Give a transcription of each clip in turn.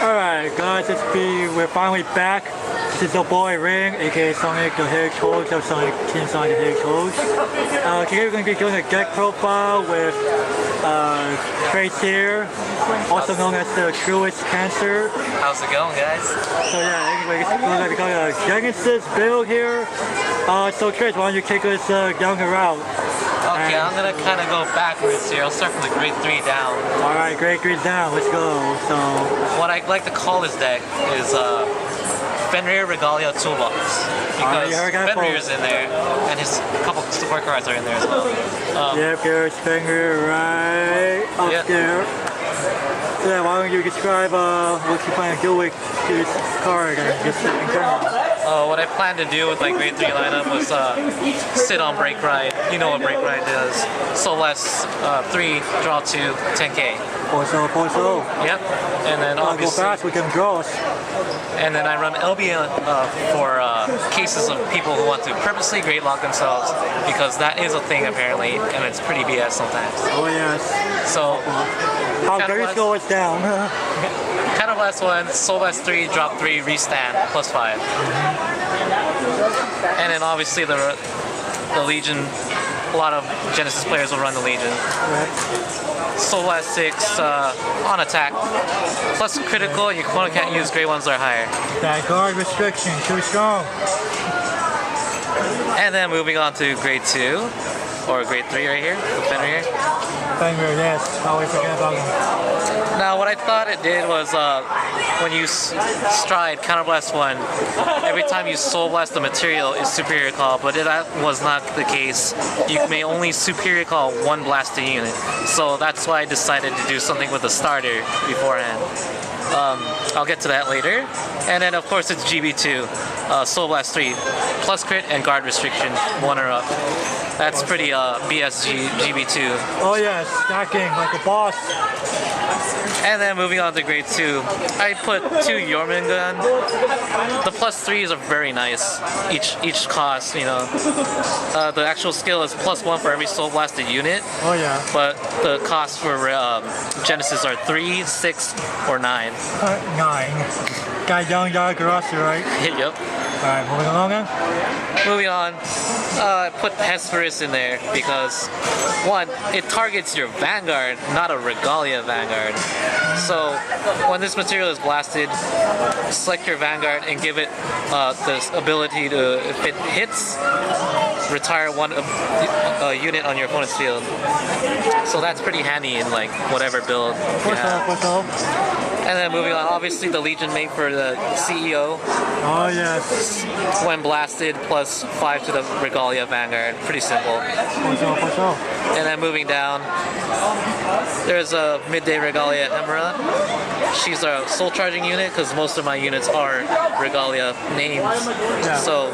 Alright guys, we're finally back. This is your boy Ring, aka Sonic the Hedgehog of Sonic Team Sonic the Hedgehog. Today we're going to be doing a deck profile with Truest Cancer, also known as the Truest Cancer. How's it going, guys? So yeah, anyway, we got a Genesis build here. So Truest, why don't you take us down the route? Okay, I'm gonna kind of go backwards here. I'll start from the grade 3 down. Alright, grade 3 down, let's go. So what I like to call this deck is Fenrir Regalia Toolbox. Because Fenrir's in there, and his couple support cards are in there as well. Yep, there's Fenrir right up there. So yeah, why don't you describe what you plan to do with this card and just in general? What I plan to do with my grade 3 lineup was sit on Break Ride. You know what Break Ride does. So less 3, draw 2, 10k. Also. Yep. And then obviously go fast with them draws. And then I run LBN for cases of people who want to purposely grade lock themselves, because that is a thing apparently, and it's pretty BS sometimes. Oh yes. So how dare you slow us down? Kind of last one, Soul Blast 3, drop 3, restand, +5. And then obviously the Legion, a lot of Genesis players will run the Legion. Soul Blast 6 on attack, plus critical, your opponent can't use grade 1s or higher. Vanguard restriction, too strong. And then moving on to grade 2, or grade 3 right here, the Fenrir. Fenrir, yes, always forget about him. Now what I thought it did was when you stride Counterblast 1, every time you Soul Blast the material is Superior Call, but that was not the case. You may only Superior Call one blasted unit. So that's why I decided to do something with the starter beforehand. I'll get to that later. And then of course it's GB2, Soul Blast 3, plus crit and guard restriction, 1 or up. That's pretty BSG GB2. Oh yes, stacking like a boss. And then moving on to grade 2, I put 2 Jormungand. The +3s are very nice. Each cost, you know. The actual skill is +1 for every Soul Blasted unit. Oh yeah. But the cost for Genesis are 3, 6, or 9. 9. Got young Garasi, right? Yep. Alright, moving along then. Moving on, I put Hesperus in there because, one, it targets your Vanguard, not a Regalia Vanguard. So, when this material is blasted, select your Vanguard and give it this ability to, if it hits, retire one unit on your opponent's field. So that's pretty handy in like whatever build you have. And then moving on, obviously the Legion mate for the CEO. Oh yes. When blasted, +5 to the Regalia Vanguard. Pretty simple. And then moving down, there's a midday Regalia Hemera. She's a soul charging unit because most of my units are Regalia names. Yeah. So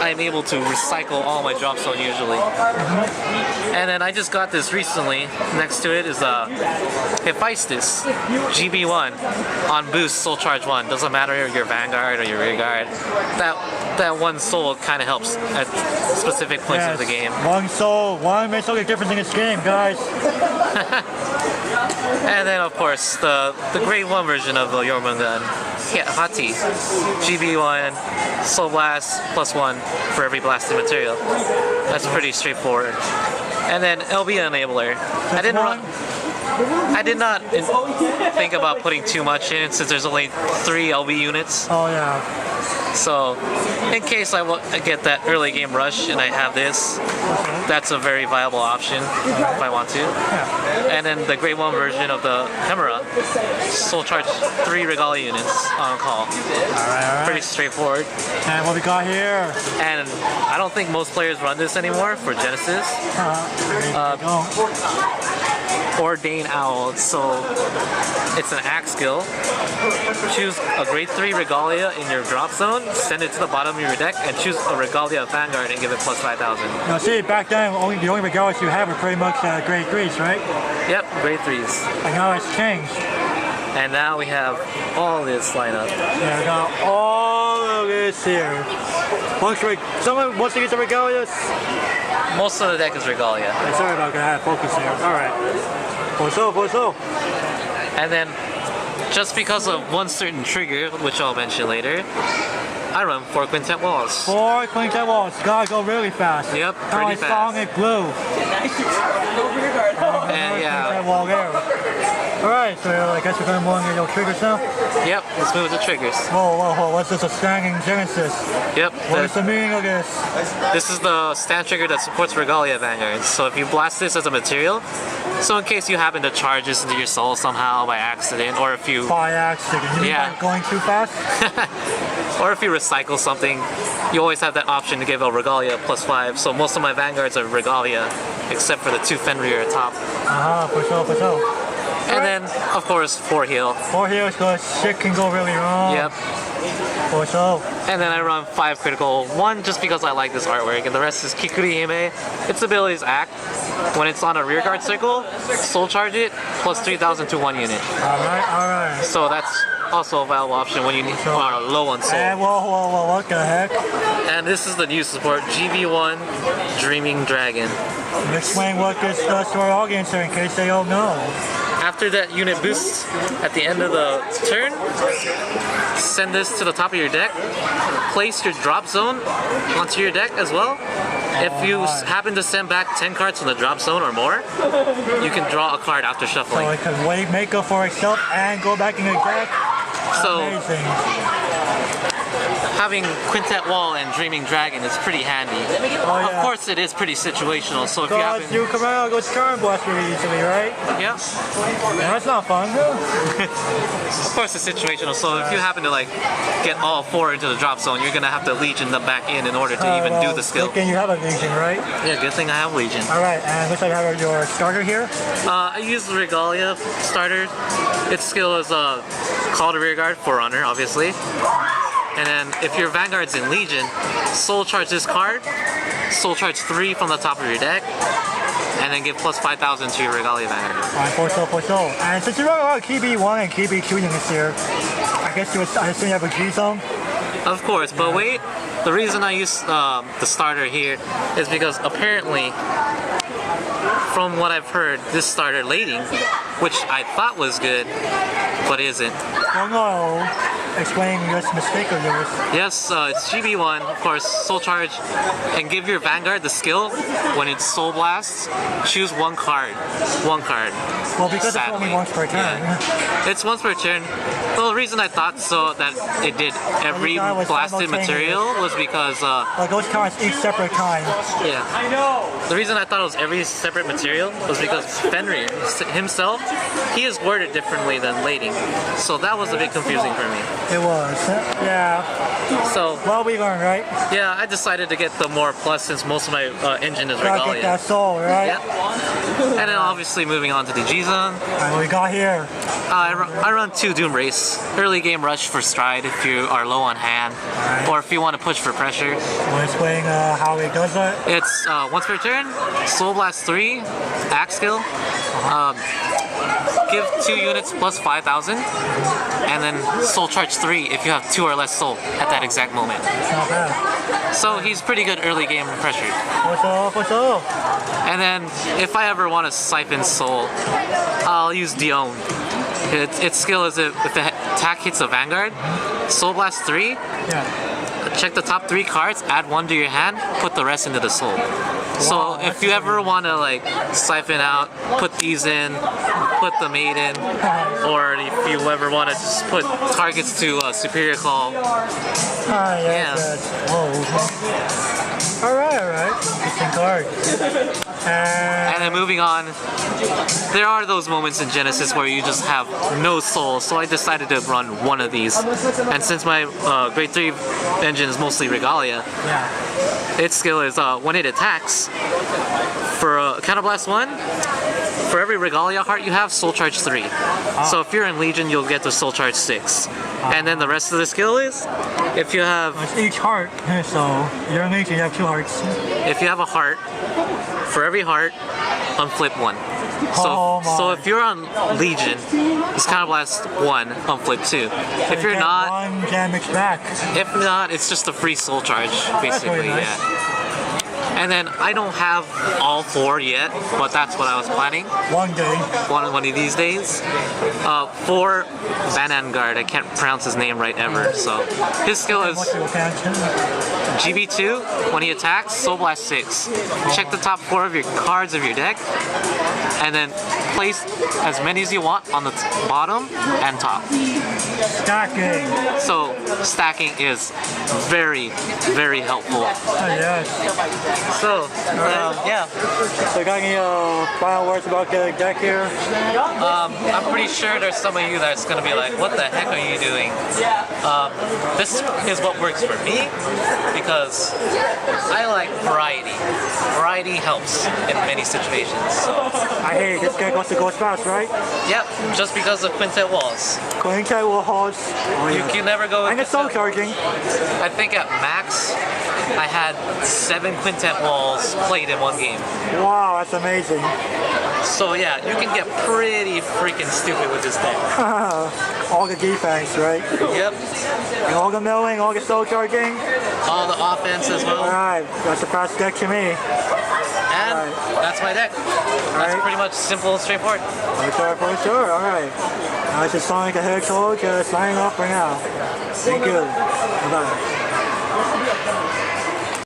I'm able to recycle all my drop zone usually. And then I just got this recently. Next to it is Hephaestus GB1 on boost soul charge 1. Doesn't matter if you're Vanguard or your Rearguard. That one soul kind of helps at specific points of the game. One soul, one makes all the difference in this game, guys. And then of course the grade 1 version of the Jormungand, Hati, GB1, Soul Blast +1 for every blasted material. That's pretty straightforward. And then LB enabler. I did not think about putting too much in since there's only 3 LB units. Oh yeah. So, in case I get that early game rush and I have this, that's a very viable option if I want to. And then the grade 1 version of the Hemera, soul charge 3 Regalia units on call. Alright. Pretty straightforward. And what we got here? And I don't think most players run this anymore for Genesis. Ordain Owl, so it's an axe skill. Choose a grade 3 Regalia in your drop zone, send it to the bottom of your deck, and choose a Regalia Vanguard and give it +5,000. Now see, back then the only Regalias you had were pretty much grade 3s, right? Yep, grade 3s. And now it's changed. And now we have all this lineup. Yeah, we got all of this here. Someone wants to get the Regalias? Most of the deck is Regalia. Sorry about that, I had focus here. Alright. For so. And then just because of one certain trigger, which I'll mention later, I run 4 quintet walls. 4 quintet walls. Gotta go really fast. Yep, How pretty I fast. Sonic Blue. And yeah. Quintet wall there. Alright, so I guess we're gonna move on to your triggers now. Yep, let's move to triggers. Whoa, what's this? A standing Genesis? Yep, What is the meaning of this? this is the stand trigger that supports Regalia Vanguard. So if you blast this as a material, so in case you happen to charge this into your soul somehow by accident, or if you By accident. You mean Yeah. by going too fast? or if you recycle something, you always have that option to give a Regalia +5. So most of my Vanguards are Regalia, except for the 2 Fenrir top. For sure. And then, of course, 4 heal. 4 heals because shit can go really wrong. Yep. For sure. And then I run 5 critical. 1 just because I like this artwork, and the rest is Kikuri Hime. Its abilities act. When it's on a rear guard circle, soul charge it, plus 3,000 to 1 unit. Alright. So that's also a viable option when you are low on soul. And whoa, what the heck? And this is the new support, GB1 Dreaming Dragon. Explain what this does to our audience in case they don't know. After that unit boosts at the end of the turn, send this to the top of your deck. Place your drop zone onto your deck as well. If you happen to send back 10 cards from the drop zone or more, you can draw a card after So shuffling. it can make up for itself and go back in the deck. So Amazing. having Quintet Wall and Dreaming Dragon is pretty handy. Oh, yeah. Of course it is pretty situational, so if you Because happen... you come out with Current Blast really easily, right? Yeah, Yeah, that's not fun. of course it's situational, so if you happen to like get all 4 into the drop zone, you're gonna have to Legion them back in order to even do the skill. Good thing you have a Legion, right? Yeah, good thing I have Legion. Alright, and looks like you have your starter here. I use the Regalia starter. Its skill is Call to Rearguard, Forerunner, obviously. And then if your Vanguard's in Legion, soul charge this card, soul charge 3 from the top of your deck, and then give plus 5,000 to your Regalia Vanguard. Alright, for sure. And since you run a lot of KB1 and KB2 units here, I assume you have a G zone? Of course, but wait, the reason I use the starter here is because apparently, from what I've heard, this starter lading, which I thought was good, but isn't. Oh no. Explain this mistake of yours. Yes, it's GB1, of course, soul charge, and give your Vanguard the skill when it's soul blasts, choose 1 card. 1 card. Well, because Sadly. it's only once per turn. Yeah. It's once per turn. Well, the reason I thought so that it did every blasted material was because Like those cards each separate time. yeah. I know. The reason I thought it was every separate material was because Fenrir himself, he is worded differently than lading, so that was a bit confusing for me. It was. Yeah. So Well, we learned, right? yeah, I decided to get the more plus since most of my engine is Gotta get Regalia. that soul, right? Yep. And then obviously moving on to the G zone, Alright, what we got here? I run 2 Doom Race. Early game rush for stride if you are low on hand, or if you want to push for pressure. We'll explain how it does that. It's once per turn, Soul Blast 3, Axe skill. Give 2 units plus 5,000, and then Soul Charge 3 if you have 2 or less soul at that exact moment. It's not bad. So he's pretty good early game pressure. What's up? And then if I ever want to siphon soul, I'll use Dion. Its skill is if the attack hits a Vanguard, Soul Blast 3, Yeah. check the top 3 cards, add 1 to your hand, put the rest into the soul. So if you ever want to like siphon out, put these in, put the maid in, or if you ever want to just put targets to Superior Call. Yes. Whoa. Alright. Interesting card. And then moving on, there are those moments in Genesis where you just have no soul, so I decided to run 1 of these. And since my grade 3 engine is mostly Regalia, its skill is when it attacks, for Counterblast 1, for every Regalia heart you have, Soul Charge 3. So if you're in Legion, you'll get to Soul Charge 6. And then the rest of the skill is, if you have... It's each heart, so you're in Legion, you have 2 hearts. If you have a heart, for every heart, unflip 1. So if you're on Legion, it's Counterblast 1, unflip 2. If you're not... 1 damage back. If not, it's just a free soul charge, basically, really nice. yeah. And then I don't have all 4 yet, but that's what I was planning. One day. One of these days. For Vanguard, I can't pronounce his name right ever. So his skill is GB2. When he attacks, Soul Blast 6. Check the top 4 of your cards of your deck, and then place as many as you want on the bottom and top. Stacking. So stacking is very, very helpful. Oh, yes. So yeah. So got any final words about the deck here? I'm pretty sure there's some of you that's gonna be like, what the heck are you doing? This is what works for me because I like variety. Variety helps in many situations. So. I hate this deck wants to go fast, right? Yep, just because of quintet walls. Quintet walls. Oh, You can never go. And it's soul charging. I think at max, I had 7 quintet walls played in one game. Wow, that's amazing. So yeah, you can get pretty freaking stupid with this deck. All the defense, right? Yep. And all the milling, all the soul charging. All the offense as well. Alright, that's a fast deck to me. And that's my deck. That's pretty much simple and straightforward. For sure, alright. This is Sonic the Hedgehog signing off for now. Thank you. Bye-bye.